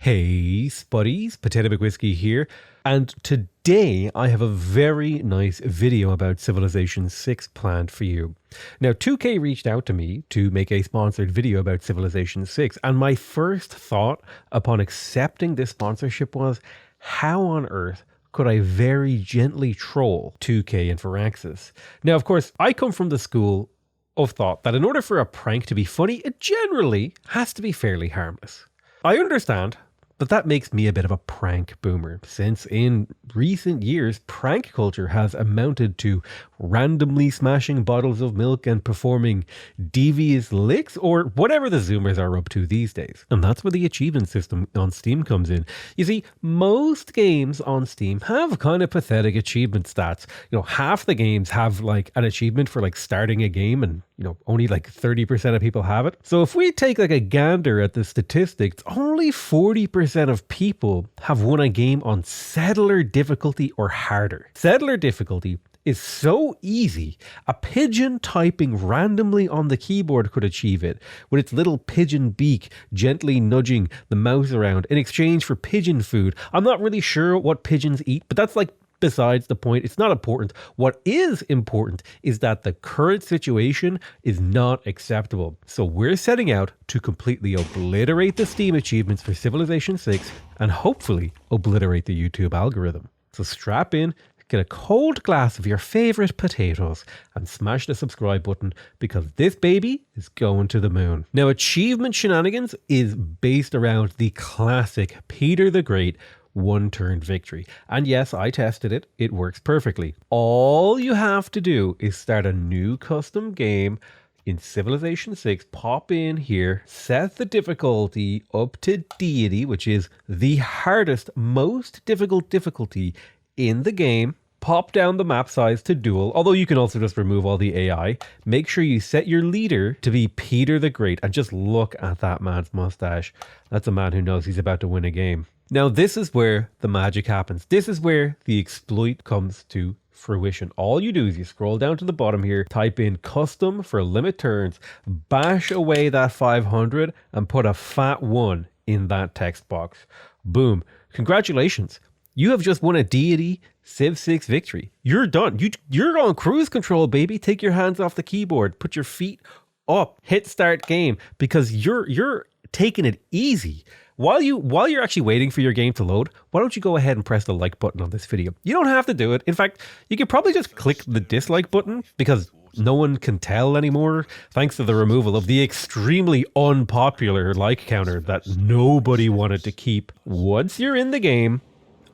Hey, Spuddies, PotatoMcWhiskey here, and today I have a very nice video about Civilization 6 planned for you. Now, 2K reached out to me to make a sponsored video about Civilization 6, and my first thought upon accepting this sponsorship was, how on earth could I very gently troll 2K and Firaxis? Now, of course, I come from the school of thought that in order for a prank to be funny, it generally has to be fairly harmless. I understand, but that makes me a bit of a prank boomer, since in recent years, prank culture has amounted to randomly smashing bottles of milk and performing devious licks, or whatever the Zoomers are up to these days. And that's where the achievement system on Steam comes in. You see, most games on Steam have kind of pathetic achievement stats. You know, half the games have like an achievement for like starting a game, and only like 30% of people have it. So if we take like a gander at the statistics, only 40% of people have won a game on settler difficulty or harder. Settler difficulty is so easy, a pigeon typing randomly on the keyboard could achieve it, with its little pigeon beak gently nudging the mouse around in exchange for pigeon food. I'm not really sure what pigeons eat, but that's like besides the point. It's not important. What is important is that the current situation is not acceptable. So we're setting out to completely obliterate the Steam achievements for Civilization 6 and hopefully obliterate the YouTube algorithm. So strap in, get a cold glass of your favorite potatoes and smash the subscribe button, because this baby is going to the moon. Now, achievement shenanigans is based around the classic Peter the Great one-turn victory. And yes, I tested it. It works perfectly. All you have to do is start a new custom game in Civilization 6, pop in here, set the difficulty up to deity, which is the hardest, most difficult difficulty in the game. Pop down the map size to dual, although you can also just remove all the AI. Make sure you set your leader to be Peter the Great, and just look at that man's mustache. That's a man who knows he's about to win a game. Now, this is where the magic happens. This is where the exploit comes to fruition. All you do is you scroll down to the bottom here, type in custom for limit turns, bash away that 500 and put a fat 1 in that text box. Boom. Congratulations. You have just won a deity Civ 6 victory. You're done. You're on cruise control, baby. Take your hands off the keyboard. Put your feet up. Hit start game, because you're taking it easy. While you're actually waiting for your game to load, why don't you go ahead and press the like button on this video? You don't have to do it. In fact, you could probably just click the dislike button, because no one can tell anymore, thanks to the removal of the extremely unpopular like counter that nobody wanted to keep. Once you're in the game,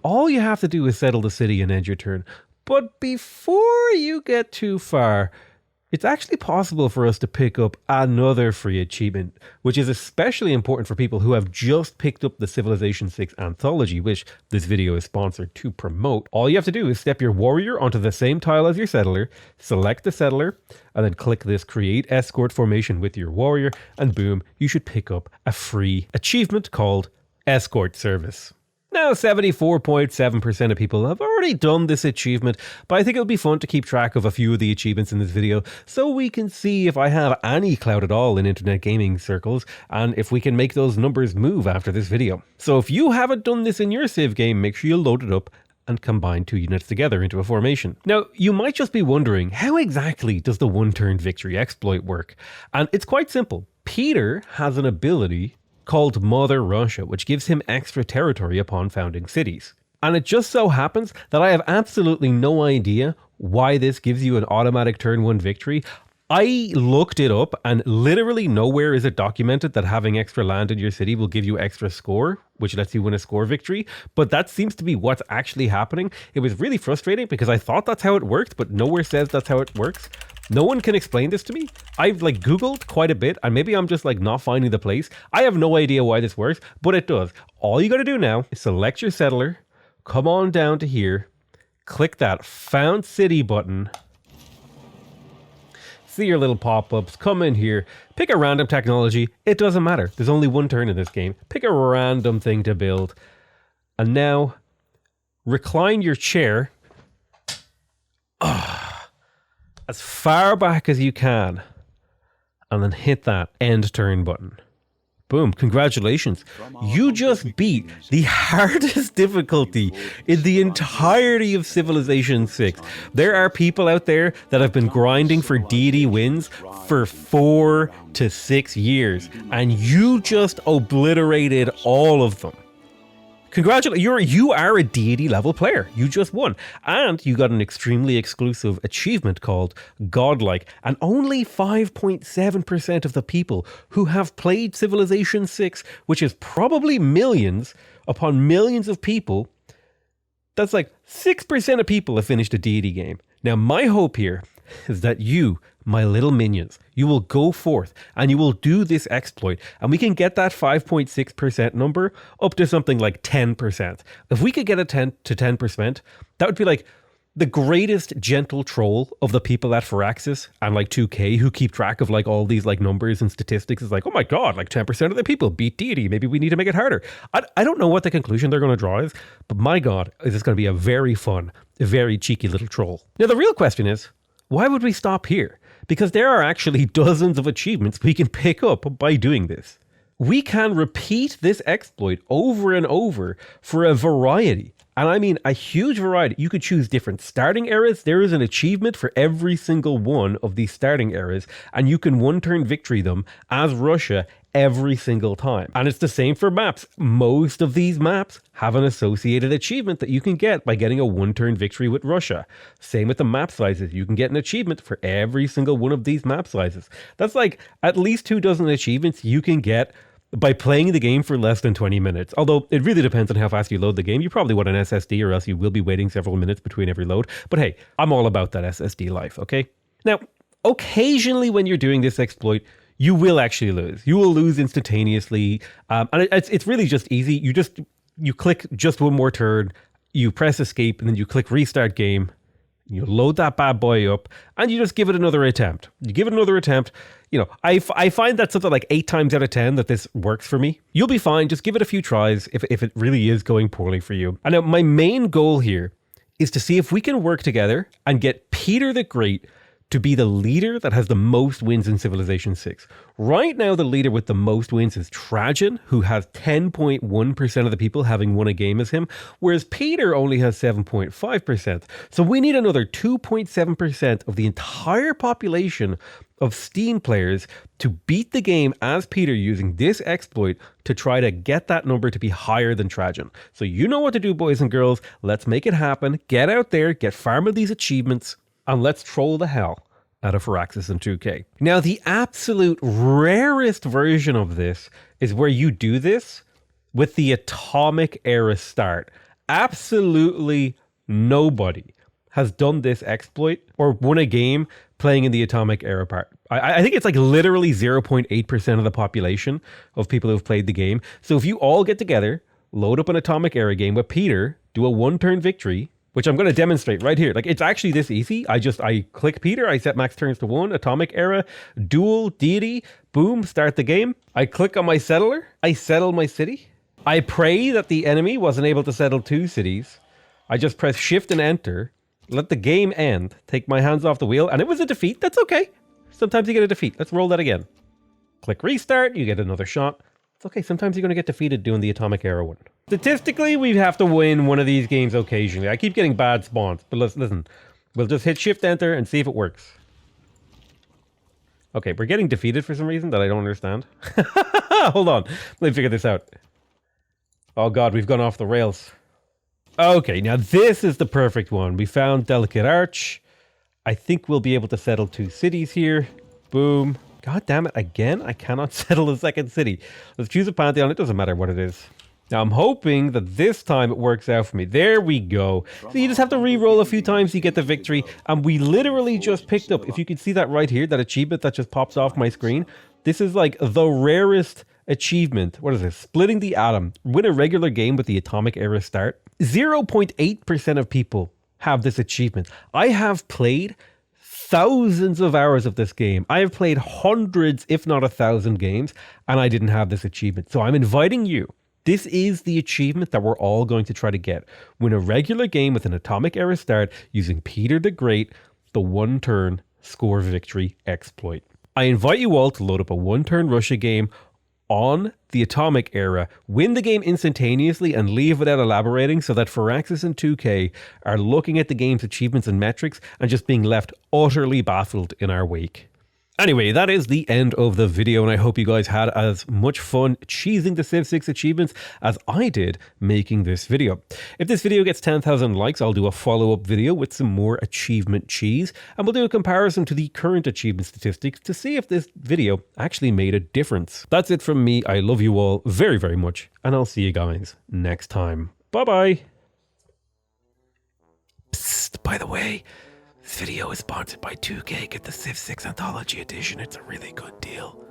all you have to do is settle the city and end your turn. But before you get too far, it's actually possible for us to pick up another free achievement, which is especially important for people who have just picked up the Civilization 6 Anthology, which this video is sponsored to promote. All you have to do is step your warrior onto the same tile as your settler, select the settler, and then click this Create Escort Formation with your warrior, and boom, you should pick up a free achievement called Escort Service. Now, 74.7% of people have already done this achievement, but I think it'll be fun to keep track of a few of the achievements in this video so we can see if I have any clout at all in internet gaming circles, and if we can make those numbers move after this video. So if you haven't done this in your Civ game, make sure you load it up and combine two units together into a formation. Now, you might just be wondering, how exactly does the one-turn victory exploit work? And it's quite simple. Peter has an ability called Mother Russia, which gives him extra territory upon founding cities. And it just so happens that I have absolutely no idea why this gives you an automatic turn 1 victory. I looked it up, and literally nowhere is it documented that having extra land in your city will give you extra score, which lets you win a score victory. But that seems to be what's actually happening. It was really frustrating because I thought that's how it worked, but nowhere says that's how it works. No one can explain this to me. I've like Googled quite a bit, and maybe I'm just like not finding the place. I have no idea why this works, but it does. All you got to do now is select your settler, come on down to here, click that Found City button, see your little pop-ups, come in here, pick a random technology. It doesn't matter. There's only one turn in this game. Pick a random thing to build. And now recline your chair as far back as you can, and then hit that end turn button. Boom, congratulations. You just beat the hardest difficulty in the entirety of Civilization 6. There are people out there that have been grinding for deity wins for 4 to 6 years, and you just obliterated all of them. Congratulations, you are a deity level player. You just won. And you got an extremely exclusive achievement called Godlike. And only 5.7% of the people who have played Civilization 6, which is probably millions upon millions of people, that's like 6% of people have finished a deity game. Now, my hope here is that you, my little minions, you will go forth and you will do this exploit, and we can get that 5.6% number up to something like 10%. If we could get it 10%, that would be like the greatest gentle troll of the people at Firaxis and like 2K who keep track of like all these like numbers and statistics. Is like, oh my god, like 10% of the people beat deity. Maybe we need to make it harder. I don't know what the conclusion they're going to draw is, but my god, is this going to be a very fun, a very cheeky little troll. Now the real question is, why would we stop here? Because there are actually dozens of achievements we can pick up by doing this. We can repeat this exploit over and over for a variety. And I mean a huge variety. You could choose different starting eras. There is an achievement for every single one of these starting eras, and you can one-turn victory them as Russia every single time. And it's the same for maps. Most of these maps have an associated achievement that you can get by getting a one-turn victory with Russia. Same with the map sizes. You can get an achievement for every single one of these map sizes. That's like at least 24 achievements you can get by playing the game for less than 20 minutes. Although it really depends on how fast you load the game. You probably want an SSD, or else you will be waiting several minutes between every load. But hey, I'm all about that SSD life, okay? Now, occasionally when you're doing this exploit, you will actually lose. You will lose instantaneously. And it's really just easy. You click just one more turn, you press escape, and then you click restart game. You load that bad boy up, and you just give it another attempt. You give it another attempt. You know, I find that something like 8 times out of 10 that this works for me. You'll be fine. Just give it a few tries if it really is going poorly for you. And now my main goal here is to see if we can work together and get Peter the Great to be the leader that has the most wins in Civilization 6. Right now, the leader with the most wins is Trajan, who has 10.1% of the people having won a game as him, whereas Peter only has 7.5%. So we need another 2.7% of the entire population of Steam players to beat the game as Peter using this exploit to try to get that number to be higher than Trajan. So you know what to do, boys and girls. Let's make it happen. Get out there, get farming these achievements, and let's troll the hell out of Firaxis and 2K. Now, the absolute rarest version of this is where you do this with the Atomic Era start. Absolutely nobody has done this exploit or won a game playing in the Atomic Era part. I think it's like literally 0.8% of the population of people who've played the game. So if you all get together, load up an Atomic Era game with Peter, do a one-turn victory, which I'm going to demonstrate right here. Like, it's actually this easy. I click Peter, I set max turns to 1, Atomic Era, dual, deity, boom, start the game. I click on my settler, I settle my city. I pray that the enemy wasn't able to settle 2 cities. I just press shift and enter, let the game end, take my hands off the wheel, and it was a defeat. That's okay. Sometimes you get a defeat. Let's roll that again. Click restart, you get another shot. It's okay, sometimes you're going to get defeated doing the Atomic Era one. Statistically, we have to win one of these games occasionally. I keep getting bad spawns, but listen. We'll just hit shift enter and see if it works. Okay, we're getting defeated for some reason that I don't understand. Hold on, let me figure this out. Oh god, we've gone off the rails. Okay, now this is the perfect one. We found Delicate Arch. I think we'll be able to settle 2 cities here. Boom. God damn it, again? I cannot settle a second city. Let's choose a Pantheon. It doesn't matter what it is. Now, I'm hoping that this time it works out for me. There we go. So you just have to re-roll a few times to get the victory. And we literally just picked up, if you can see that right here, that achievement that just pops off my screen. This is like the rarest achievement. What is this? Splitting the atom. Win a regular game with the Atomic Era start. 0.8% of people have this achievement. I have played thousands of hours of this game. I have played hundreds, if not 1,000 games, and I didn't have this achievement. So I'm inviting you. This is the achievement that we're all going to try to get. Win a regular game with an Atomic Era start using Peter the Great, the one-turn score victory exploit. I invite you all to load up a one-turn Russia game on the Atomic era, win the game instantaneously and leave without elaborating, so that Firaxis and 2K are looking at the game's achievements and metrics and just being left utterly baffled in our wake. Anyway, that is the end of the video, and I hope you guys had as much fun cheesing the Civ 6 achievements as I did making this video. If this video gets 10,000 likes, I'll do a follow-up video with some more achievement cheese, and we'll do a comparison to the current achievement statistics to see if this video actually made a difference. That's it from me. I love you all very, very much, and I'll see you guys next time. Bye-bye. Psst, by the way, this video is sponsored by 2K. Get the Civ 6 Anthology Edition. It's a really good deal.